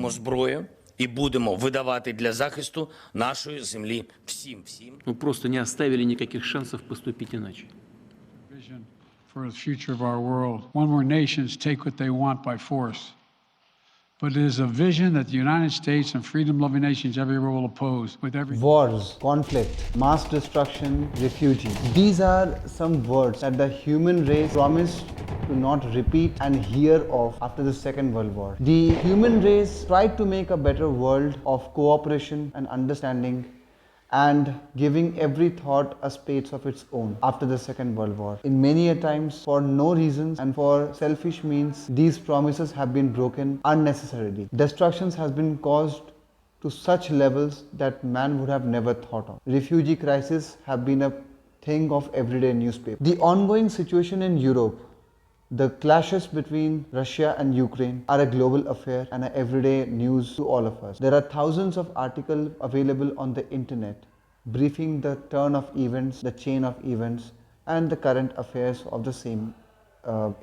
видаємо зброю і будемо видавати для захисту нашої землі всім. Мы просто не оставили никаких шансов поступить иначе. Vision for the future of our world. One where nations take what they want by force. But it is a vision that the United States and freedom-loving nations everywhere will oppose with every... Wars, conflict, mass destruction, refugee. These are some words that the human race promised to not repeat and hear of after the Second World War. The human race tried to make a better world of cooperation and understanding and giving every thought a space of its own after the Second World War. In many a times, for no reasons and for selfish means, these promises have been broken unnecessarily. Destructions has been caused to such levels that man would have never thought of. Refugee crises have been a thing of everyday newspaper. The ongoing situation in Europe, the clashes between Russia and Ukraine are a global affair and an everyday news to all of us. There are thousands of articles available on the internet briefing the turn of events, the chain of events and the current affairs of the same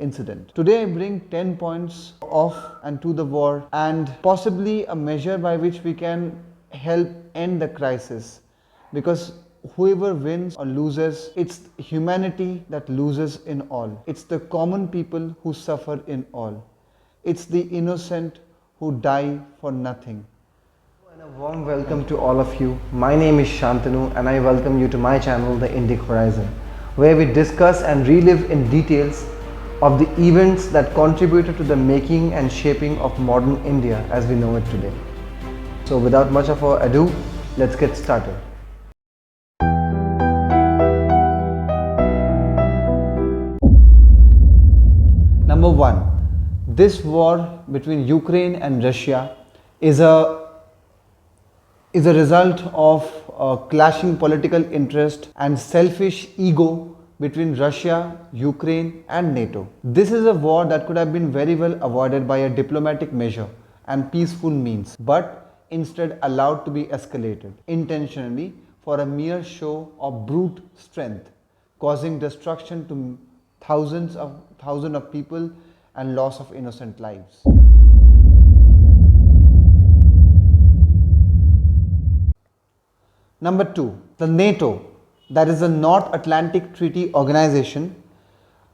incident. Today I bring 10 points of and to the war and possibly a measure by which we can help end the crisis, because whoever wins or loses, it's humanity that loses in all. It's the common people who suffer in all. It's the innocent who die for nothing. And a warm welcome to all of you. My name is Shantanu and I welcome you to my channel, The Indic Horizon, where we discuss and relive in details of the events that contributed to the making and shaping of modern India as we know it today. So without much of ado, let's get started. Number one, this war between Ukraine and Russia is a result of clashing political interest and selfish ego between Russia, Ukraine and NATO. This is a war that could have been very well avoided by a diplomatic measure and peaceful means, but instead allowed to be escalated intentionally for a mere show of brute strength, causing destruction to thousands of people and loss of innocent lives. Number two, the NATO, that is the North Atlantic Treaty Organization,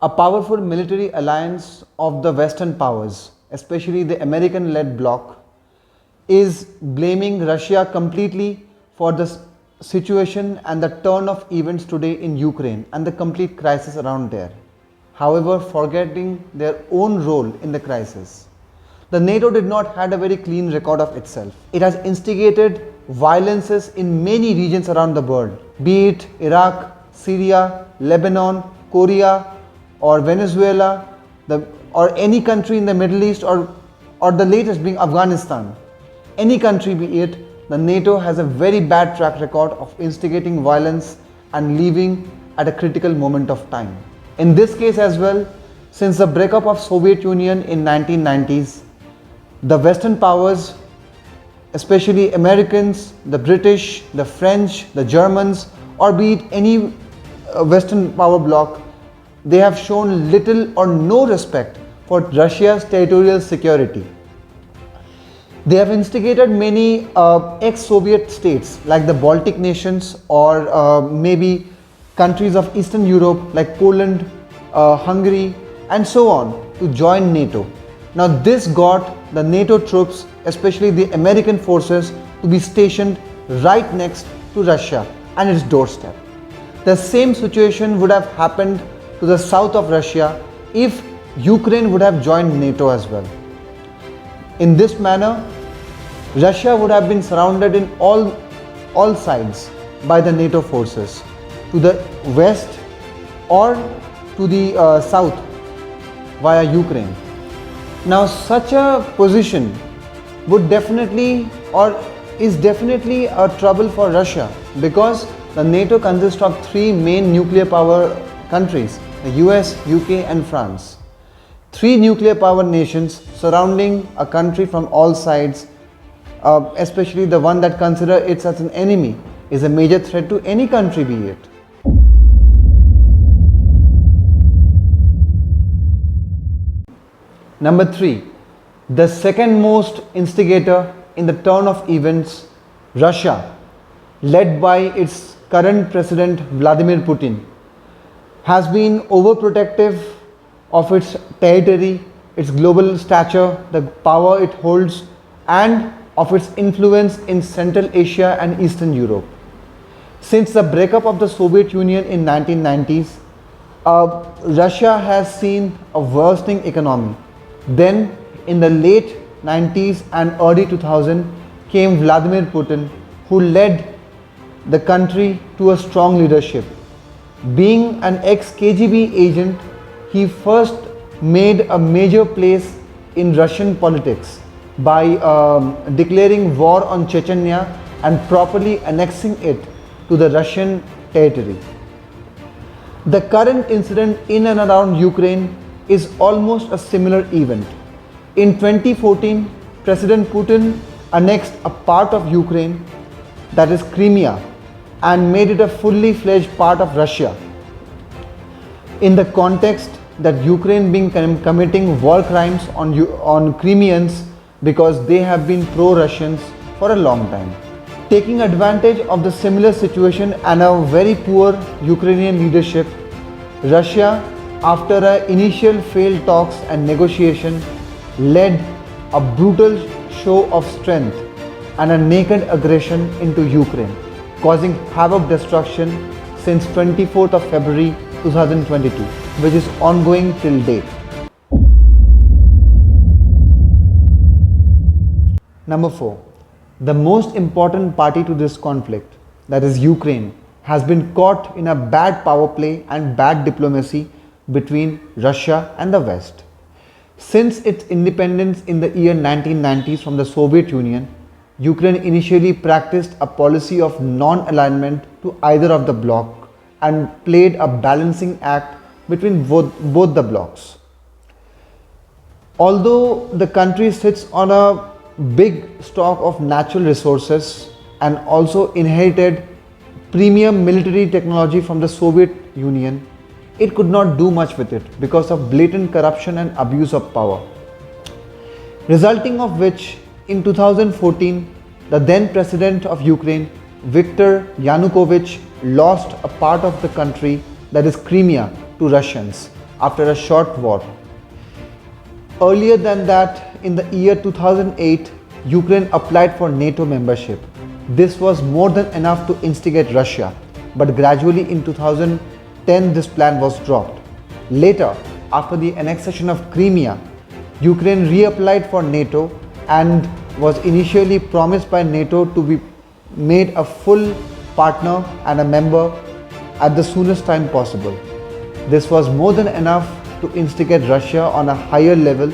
a powerful military alliance of the Western powers, especially the American-led bloc, is blaming Russia completely for the situation and the turn of events today in Ukraine and the complete crisis around there. However, forgetting their own role in the crisis. The NATO did not have a very clean record of itself. It has instigated violences in many regions around the world, be it Iraq, Syria, Lebanon, Korea or Venezuela, or any country in the Middle East, or the latest being Afghanistan. Any country be it, the NATO has a very bad track record of instigating violence and leaving at a critical moment of time. In this case as well, since the breakup of Soviet Union in 1990s, the Western powers, especially Americans, the British, the French, the Germans, or be it any Western power bloc, they have shown little or no respect for Russia's territorial security. They have instigated many ex-Soviet states like the Baltic nations or maybe countries of Eastern Europe like Poland, Hungary and so on to join NATO. Now this got the NATO troops, especially the American forces, to be stationed right next to Russia and its doorstep. The same situation would have happened to the south of Russia if Ukraine would have joined NATO as well. In this manner, Russia would have been surrounded in all sides by the NATO forces, to the west or to the south via Ukraine. Now such a position would definitely or is definitely a trouble for Russia, because the NATO consists of three main nuclear power countries, the US, UK and France. Three nuclear power nations surrounding a country from all sides, especially the one that consider it as an enemy, is a major threat to any country be it. Number three, The second most instigator in the turn of events, Russia, led by its current president Vladimir Putin, has been overprotective of its territory, its global stature, the power it holds, and of its influence in Central Asia and Eastern Europe. Since the breakup of the Soviet Union in 1990s, Russia has seen a worsening economy. Then, in the late 90s and early 2000, came Vladimir Putin, who led the country to a strong leadership. Being an ex-KGB agent, he first made a major place in Russian politics by declaring war on Chechnya and properly annexing it to the Russian territory. The current incident in and around Ukraine is almost a similar event. In 2014, President Putin annexed a part of Ukraine, that is Crimea, and made it a fully fledged part of Russia. In the context that Ukraine being committing war crimes on Crimeans because they have been pro-Russians for a long time. Taking advantage of the similar situation and a very poor Ukrainian leadership, Russia, after an initial failed talks and negotiation, led a brutal show of strength and a naked aggression into Ukraine, causing havoc destruction since 24th of February 2022, which is ongoing till date. Number 4. The most important party to this conflict, that is Ukraine, has been caught in a bad power play and bad diplomacy between Russia and the West. Since its independence in the year 1990s from the Soviet Union, Ukraine initially practiced a policy of non-alignment to either of the bloc and played a balancing act between both the blocs. Although the country sits on a big stock of natural resources and also inherited premium military technology from the Soviet Union, it could not do much with it because of blatant corruption and abuse of power. Resulting of which, in 2014, the then president of Ukraine, Viktor Yanukovych, lost a part of the country, that is Crimea, to Russians after a short war. Earlier than that, in the year 2008, Ukraine applied for NATO membership. This was more than enough to instigate Russia, but gradually in 2010 this plan was dropped. Later, after the annexation of Crimea, Ukraine reapplied for NATO and was initially promised by NATO to be made a full partner and a member at the soonest time possible. This was more than enough to instigate Russia on a higher level,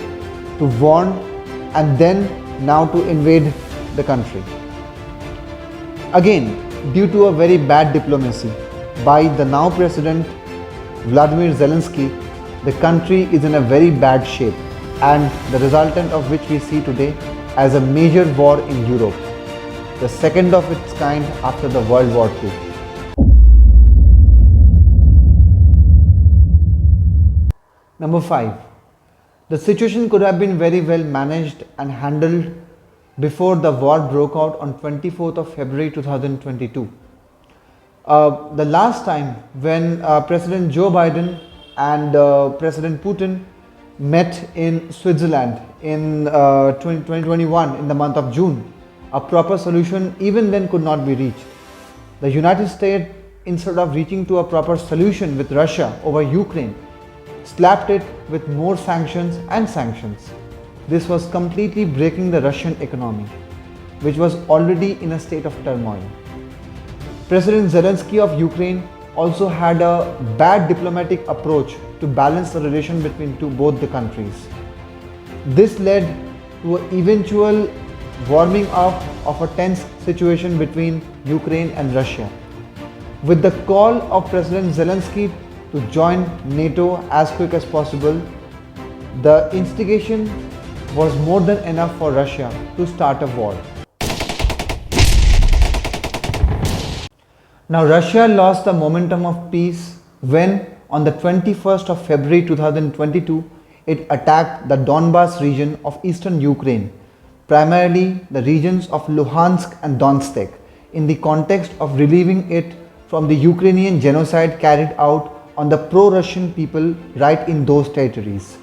to warn and then now to invade the country. Again, due to a very bad diplomacy by the now president Vladimir Zelensky, the country is in a very bad shape, and the resultant of which we see today as a major war in Europe, the second of its kind after the World War II. Number 5. The situation could have been very well managed and handled before the war broke out on 24th of February 2022. The last time when President Joe Biden and President Putin met in Switzerland in 2021 in the month of June, a proper solution even then could not be reached. The United States, instead of reaching to a proper solution with Russia over Ukraine, slapped it with more sanctions and sanctions. This was completely breaking the Russian economy, which was already in a state of turmoil. President Zelensky of Ukraine also had a bad diplomatic approach to balance the relation between both the countries. This led to an eventual warming up of a tense situation between Ukraine and Russia. With the call of President Zelensky to join NATO as quick as possible, the instigation was more than enough for Russia to start a war. Now, Russia lost the momentum of peace when, on the 21st of February 2022, it attacked the Donbas region of eastern Ukraine, primarily the regions of Luhansk and Donetsk, in the context of relieving it from the Ukrainian genocide carried out on the pro-Russian people right in those territories.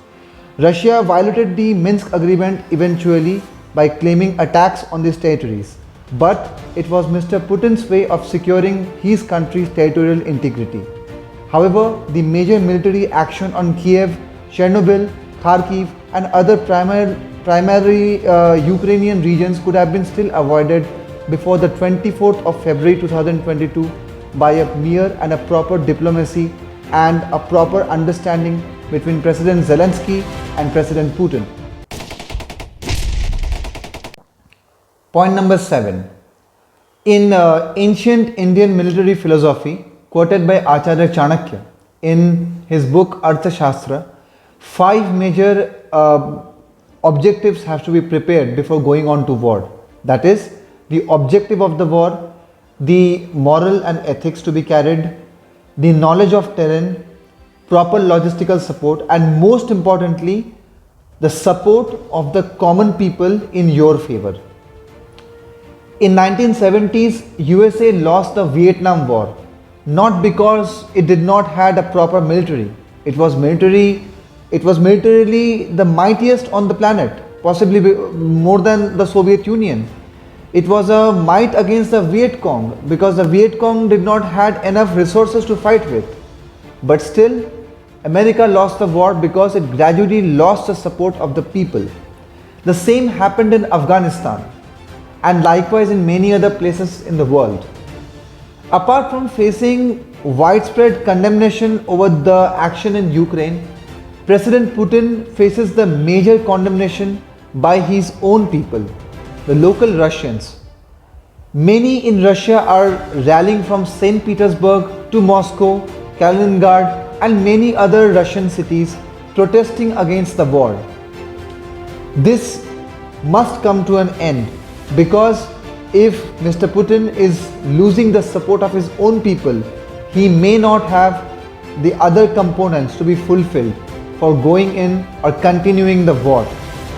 Russia violated the Minsk agreement eventually by claiming attacks on these territories, but it was Mr. Putin's way of securing his country's territorial integrity. However, the major military action on Kiev, Chernobyl, Kharkiv and other primary Ukrainian regions could have been still avoided before the 24th of February 2022 by a mere and a proper diplomacy and a proper understanding between President Zelensky and President Putin. Point number 7. In ancient Indian military philosophy, quoted by Acharya Chanakya in his book Arthashastra, 5 major objectives have to be prepared before going on to war. That is, the objective of the war, the moral and ethics to be carried, the knowledge of terrain, proper logistical support, and most importantly, the support of the common people in your favor. In 1970s, USA lost the Vietnam War, not because it did not had a proper military. It was militarily the mightiest on the planet, possibly more than the Soviet Union. It was a might against the Viet Cong because the Viet Cong did not had enough resources to fight with. But still, America lost the war because it gradually lost the support of the people. The same happened in Afghanistan and likewise in many other places in the world. Apart from facing widespread condemnation over the action in Ukraine, President Putin faces the major condemnation by his own people, the local Russians. Many in Russia are rallying from St. Petersburg to Moscow, Kaliningrad and many other Russian cities protesting against the war. This must come to an end because if Mr. Putin is losing the support of his own people, he may not have the other components to be fulfilled for going in or continuing the war,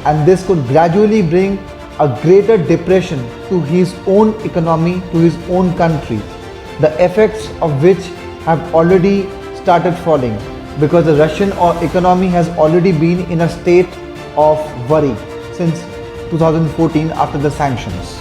and this could gradually bring a greater depression to his own economy, to his own country, the effects of which have already started falling because the Russian economy has already been in a state of worry since 2014 after the sanctions.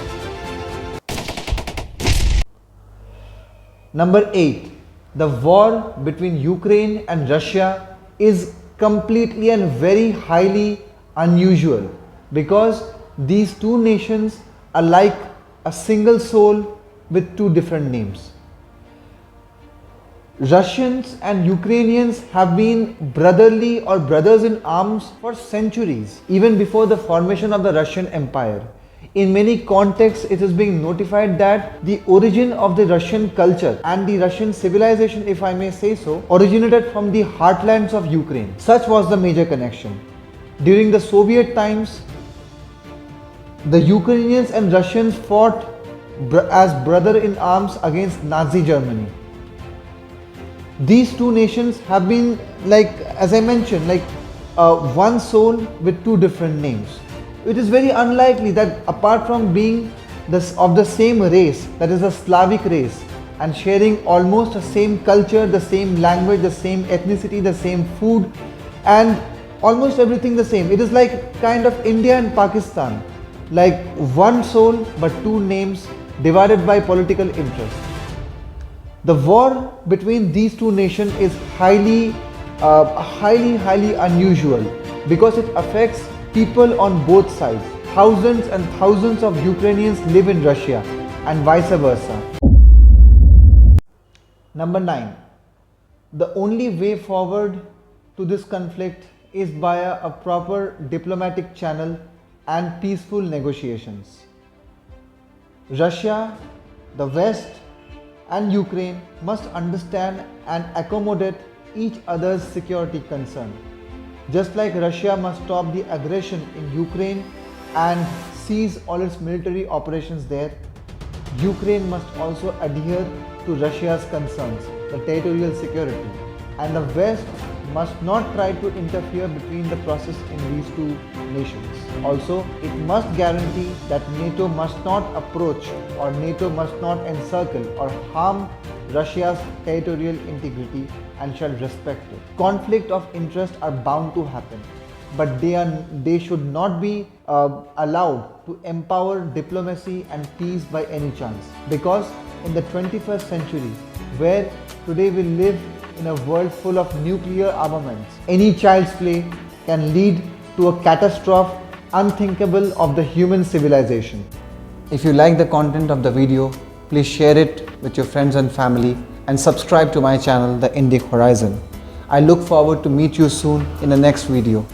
Number 8. The war between Ukraine and Russia is completely and very highly unusual because these two nations are like a single soul with two different names. Russians and Ukrainians have been brotherly or brothers in arms for centuries, even before the formation of the Russian Empire. In many contexts, it is being notified that the origin of the Russian culture and the Russian civilization, if I may say so, originated from the heartlands of Ukraine. Such was the major connection. During the Soviet times, the Ukrainians and Russians fought as brother in arms against Nazi Germany. These two nations have been, like as I mentioned, like one soul with two different names. It is very unlikely that apart from being of the same race, that is a Slavic race, and sharing almost the same culture, the same language, the same ethnicity, the same food, and almost everything the same. It is like kind of India and Pakistan, like one soul but two names divided by political interest. The war between these two nations is highly unusual because it affects people on both sides. Thousands and thousands of Ukrainians live in Russia and vice versa. Number 9. The only way forward to this conflict is via a proper diplomatic channel and peaceful negotiations. Russia, the West and Ukraine must understand and accommodate each other's security concern. Just like Russia must stop the aggression in Ukraine and cease all its military operations there, Ukraine must also adhere to Russia's concerns, the territorial security, and the West must not try to interfere between the process in these two nations. Also, it must guarantee that NATO must not approach or NATO must not encircle or harm Russia's territorial integrity and shall respect it. Conflict of interest are bound to happen, but they should not be allowed to empower diplomacy and peace by any chance. Because in the 21st century, where today we live in a world full of nuclear armaments, any child's play can lead to a catastrophe unthinkable of the human civilization. If you like the content of the video, please share it with your friends and family and subscribe to my channel, The Indic Horizon. I look forward to meet you soon in the next video.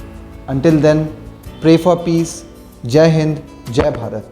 Until then, pray for peace. Jai Hind, Jai Bharat.